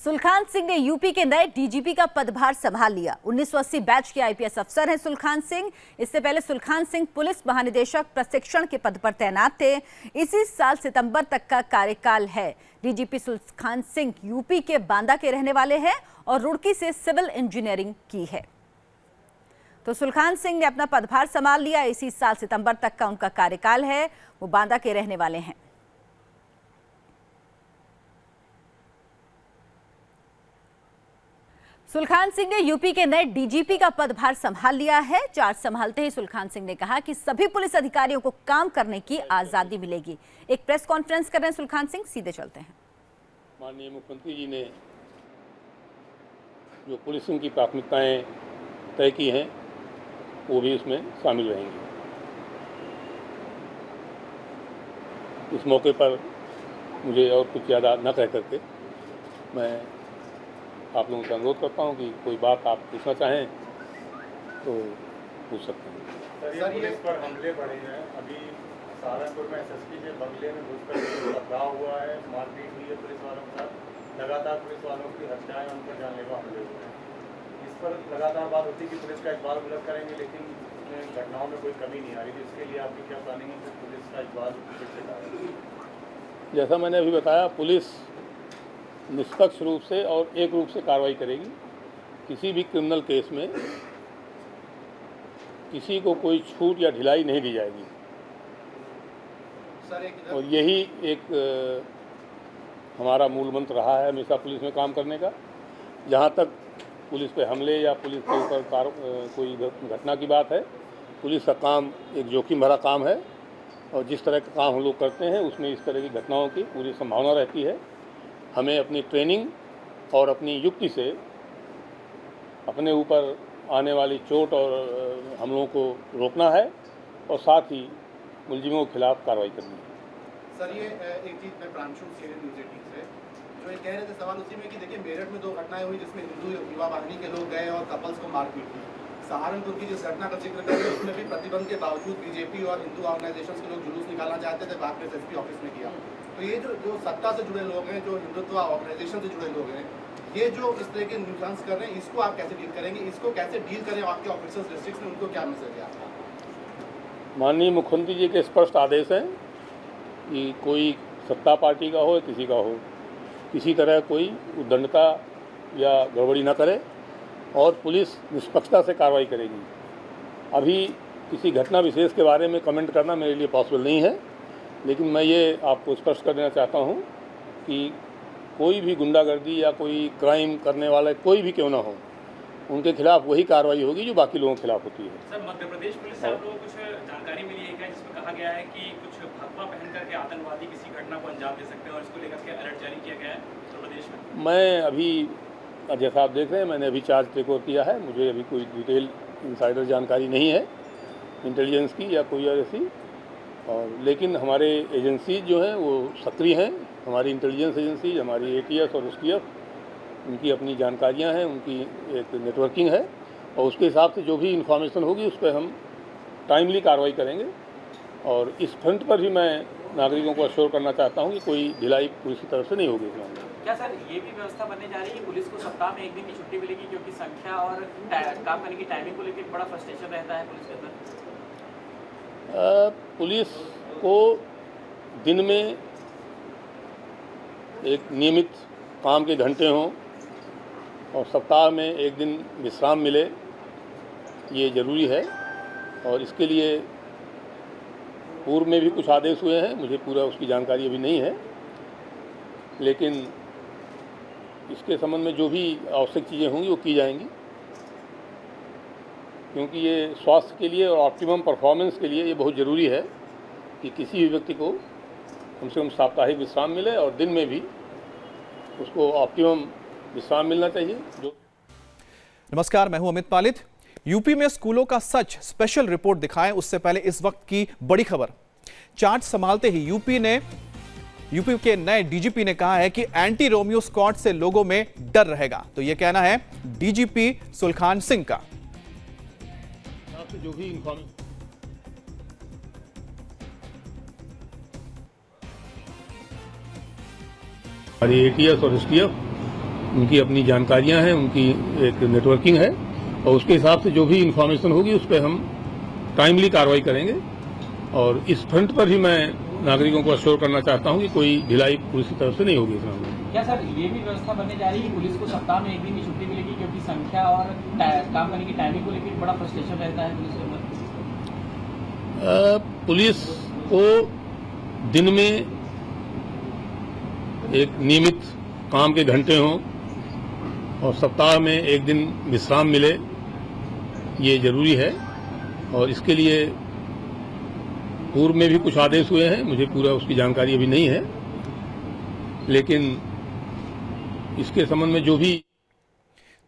सुलखान सिंह ने यूपी के नए डीजीपी का पदभार संभाल लिया। 1980 बैच के आईपीएस अफसर हैं सुलखान सिंह। इससे पहले सुलखान सिंह पुलिस महानिदेशक प्रशिक्षण के पद पर तैनात थे। इसी साल सितंबर तक का कार्यकाल है। डीजीपी सुलखान सिंह यूपी के बांदा के रहने वाले हैं और रुड़की से सिविल इंजीनियरिंग की है। तो सुलखान सिंह ने अपना पदभार संभाल लिया। इसी साल सितंबर तक का उनका कार्यकाल है। वो बांदा के रहने वाले हैं। सुलखान सिंह ने यूपी के नए डीजीपी का पदभार संभाल लिया है। चार्ज संभालते ही सुलखान सिंह ने कहा कि सभी पुलिस अधिकारियों को काम करने की आजादी मिलेगी। एक प्रेस कॉन्फ्रेंस कर रहे हैं सुलखान सिंह, सीधे चलते हैं। माननीय मुख्यमंत्री जी ने जो पुलिसिंग की प्राथमिकताएं तय की हैं वो भी इसमें शामिल रहेंगी। इस मौके पर मुझे और कुछ ज़्यादा न कह करके मैं आप लोगों से अनुरोध करता हूं कि कोई बात आप पूछना चाहें तो पूछ सकते हैं। सर, ये पुलिस पर हमले बढ़े हैं। अभी सहारनपुर में एसएसपी के बंगले में घुसकर टकराव हुआ है, मारपीट हुई है पुलिस वालों के साथ। लगातार पुलिस वालों की हत्याएं, उन पर जानलेवा हमले हुए हैं। इस पर लगातार बात होती है कि पुलिस का इकबाल बुलंद करेंगे, लेकिन घटनाओं में कोई कमी नहीं आ रही। तो इसके लिए आपकी क्या प्लानिंग है कि पुलिस का इकबाल फिर से करें? जैसा मैंने अभी बताया, पुलिस निष्पक्ष रूप से और एक रूप से कार्रवाई करेगी। किसी भी क्रिमिनल केस में किसी को कोई छूट या ढिलाई नहीं दी जाएगी। और यही एक हमारा मूल मंत्र रहा है हमेशा पुलिस में काम करने का। जहाँ तक पुलिस पे हमले या पुलिस के ऊपर कोई घटना की बात है, पुलिस का काम एक जोखिम भरा काम है और जिस तरह का काम हम लोग करते हैं उसमें इस तरह की घटनाओं की पूरी संभावना रहती है। हमें अपनी ट्रेनिंग और अपनी युक्ति से अपने ऊपर आने वाली चोट और हमलों को रोकना है और साथ ही मुलजिमों के खिलाफ कार्रवाई करनी है। सर, ये एक चीज़ मैं प्रांशु सीनियर न्यूज़ 18 से जो ये कह रहे थे, सवाल उसी में कि देखिए मेरठ में 2 घटनाएं हुई जिसमें हिंदू युवा वाहिनी के लोग गए और कपल्स को मारपीट की। सहारनपुर की जिस घटना का जिक्र कर रहे हैं उसमें भी प्रतिबंध के बावजूद बीजेपी और हिंदू ऑर्गेनाइजेशन के लोग जुलूस निकालना चाहते थे, आपने एसएसपी ऑफिस में किया। तो ये जो सत्ता से जुड़े लोग हैं, जो हिंदुत्व ऑर्गेनाइजेशन से जुड़े लोग हैं, ये जो इस तरह के न्यूज़ कर रहे हैं, इसको आप कैसे डील करेंगे? इसको कैसे डील करें? आपके ऑफिसर्स डिस्ट्रिक्ट में उनको क्या मैसेज है आपका? माननीय मुख्यमंत्री जी के स्पष्ट आदेश हैं कि कोई सत्ता पार्टी का हो, किसी का हो, किसी तरह कोई उद्दंडता या गड़बड़ी न करे और पुलिस निष्पक्षता से कार्रवाई करेगी। अभी किसी घटना विशेष के बारे में कमेंट करना मेरे लिए पॉसिबल नहीं है, लेकिन मैं ये आपको स्पष्ट कर देना चाहता हूँ कि कोई भी गुंडागर्दी या कोई क्राइम करने वाला कोई भी क्यों ना हो, उनके खिलाफ वही कार्रवाई होगी जो बाकी लोगों के खिलाफ होती है। सर, मध्य प्रदेश पुलिस से आप लोगों को कुछ जानकारी मिली है क्या, जिसमें कहा गया है कि कुछ भगवा पहन करके आतंकवादी किसी घटना को अंजाम दे सकते हैं और इसको लेकर के अलर्ट जारी किया गया है उत्तर प्रदेश में? मैं अभी, जैसा आप देख रहे हैं, मैंने अभी चार्ज टेक ओवर किया है। मुझे अभी कोई डिटेल इनसाइडर जानकारी नहीं है इंटेलिजेंस की या कोई और ऐसी, और लेकिन हमारे एजेंसी जो हैं वो सक्रिय हैं। हमारी इंटेलिजेंस एजेंसी, हमारी एटीएस और एसटीएफ, उनकी अपनी जानकारियां हैं, उनकी एक नेटवर्किंग है और उसके हिसाब से जो भी इंफॉर्मेशन होगी उस पर हम टाइमली कार्रवाई करेंगे। और इस फ्रंट पर भी मैं नागरिकों को अश्योर करना चाहता हूं कि कोई ढिलाई पुलिस की तरफ से नहीं होगी। क्या सर ये भी व्यवस्था बनने जा रही है पुलिस को सप्ताह में 1 दिन की छुट्टी मिलेगी, क्योंकि संख्या और काम करने की टाइमिंग को लेकर बड़ा फ्रस्ट्रेशन रहता है पुलिस के अंदर? पुलिस को दिन में एक नियमित काम के घंटे हों और सप्ताह में 1 दिन विश्राम मिले, ये ज़रूरी है। और इसके लिए पूर्व में भी कुछ आदेश हुए हैं, मुझे पूरा उसकी जानकारी अभी नहीं है, लेकिन इसके संबंध में जो भी आवश्यक चीज़ें होंगी वो की जाएंगी, क्योंकि ये स्वास्थ्य के लिए और ऑप्टिमम परफॉर्मेंस के लिए ये बहुत ज़रूरी है कि किसी भी व्यक्ति को कम से कम साप्ताहिक विश्राम मिले और दिन में भी उसको ऑप्टिमम विश्राम मिलना चाहिए। जो नमस्कार, मैं हूं अमित पालित। यूपी में स्कूलों का सच स्पेशल रिपोर्ट दिखाएं उससे पहले इस वक्त की बड़ी खबर। चार्ज संभालते ही यूपी के नए डीजीपी ने कहा है कि एंटी रोमियो स्क्वाड से लोगों में डर रहेगा। तो यह कहना है डीजीपी सुलखान सिंह का। जो भी इंफॉर्मेशन हमारी एटीएस और एसटीएफ उनकी अपनी जानकारियां हैं, उनकी एक नेटवर्किंग है और उसके हिसाब से जो भी इंफॉर्मेशन होगी उस पर हम टाइमली कार्रवाई करेंगे। और इस फ्रंट पर ही मैं नागरिकों को अश्योर करना चाहता हूं कि कोई ढिलाई पुलिस की तरफ से नहीं होगी इस मामले में। क्या सर ये भी व्यवस्था बनने जा रही है कि पुलिस को सप्ताह में एक दिन की छुट्टी मिलेगी, क्योंकि संख्या और काम करने की टाइमिंग को लेकर बड़ा फ्रस्ट्रेशन रहता है पुलिस के अंदर? पुलिस को दिन में एक नियमित काम के घंटे हों और सप्ताह में एक दिन विश्राम मिले, ये जरूरी है। और इसके लिए पूर्व में भी कुछ आदेश हुए हैं, मुझे पूरा उसकी जानकारी अभी नहीं है, लेकिन इसके संबंध में जो भी।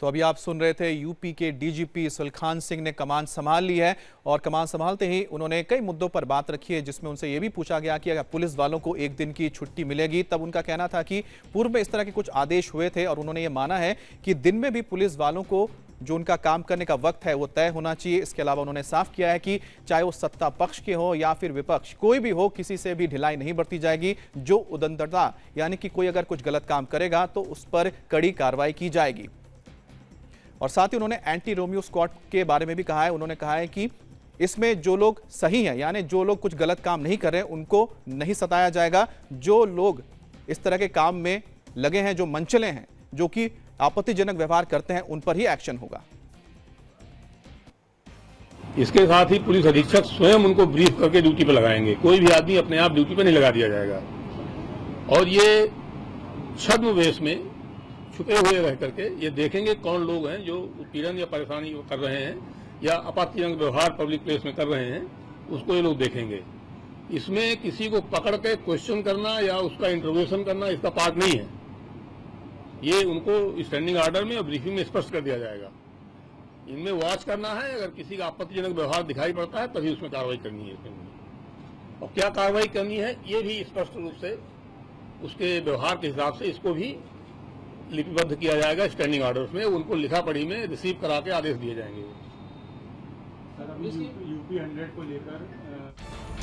तो अभी आप सुन रहे थे यूपी के डीजीपी सुलखान सिंह ने कमान संभाल ली है और कमान संभालते ही उन्होंने कई मुद्दों पर बात रखी है, जिसमें उनसे यह भी पूछा गया कि अगर पुलिस वालों को एक दिन की छुट्टी मिलेगी। तब उनका कहना था कि पूर्व में इस तरह के कुछ आदेश हुए थे और उन्होंने ये माना है कि दिन में भी पुलिस वालों को जो उनका काम करने का वक्त है वो तय होना चाहिए। इसके अलावा उन्होंने साफ किया है कि चाहे वो सत्ता पक्ष के हो या फिर विपक्ष, कोई भी हो, किसी से भी ढिलाई नहीं बरती जाएगी। जो उद्दंडता यानी कि कोई अगर कुछ गलत काम करेगा तो उस पर कड़ी कार्रवाई की जाएगी। और साथ ही उन्होंने एंटी रोमियो स्क्वाड के बारे में भी कहा है। उन्होंने कहा है कि इसमें जो लोग सही हैं, यानी जो लोग कुछ गलत काम नहीं कर रहे, उनको नहीं सताया जाएगा। जो लोग इस तरह के काम में लगे हैं, जो मनचले हैं, जो कि आपत्तिजनक व्यवहार करते हैं, उन पर ही एक्शन होगा। इसके साथ ही पुलिस अधीक्षक स्वयं उनको ब्रीफ करके ड्यूटी पर लगाएंगे। कोई भी आदमी अपने आप ड्यूटी पर नहीं लगा दिया जाएगा। और ये छद्म वेश में छुपे हुए रह करके ये देखेंगे कौन लोग हैं जो उत्पीड़न या परेशानी कर रहे हैं या आपत्तिजनक व्यवहार पब्लिक प्लेस में कर रहे हैं, उसको ये लोग देखेंगे। इसमें किसी को पकड़ के क्वेश्चन करना या उसका इंटरोगेशन करना इसका पार्ट नहीं है। ये उनको स्टैंडिंग ऑर्डर में और ब्रीफिंग में स्पष्ट कर दिया जाएगा। इनमें वॉच करना है, अगर किसी का आपत्तिजनक व्यवहार दिखाई पड़ता है तभी उसमें कार्रवाई करनी है। और क्या कार्रवाई करनी है ये भी स्पष्ट रूप से उसके व्यवहार के हिसाब से इसको भी लिपिबद्ध किया जाएगा स्टैंडिंग ऑर्डर्स में। उनको लिखा पढ़ी में रिसीव करा के आदेश दिए जाएंगे। सर, अभी यूपी 100 को लेकर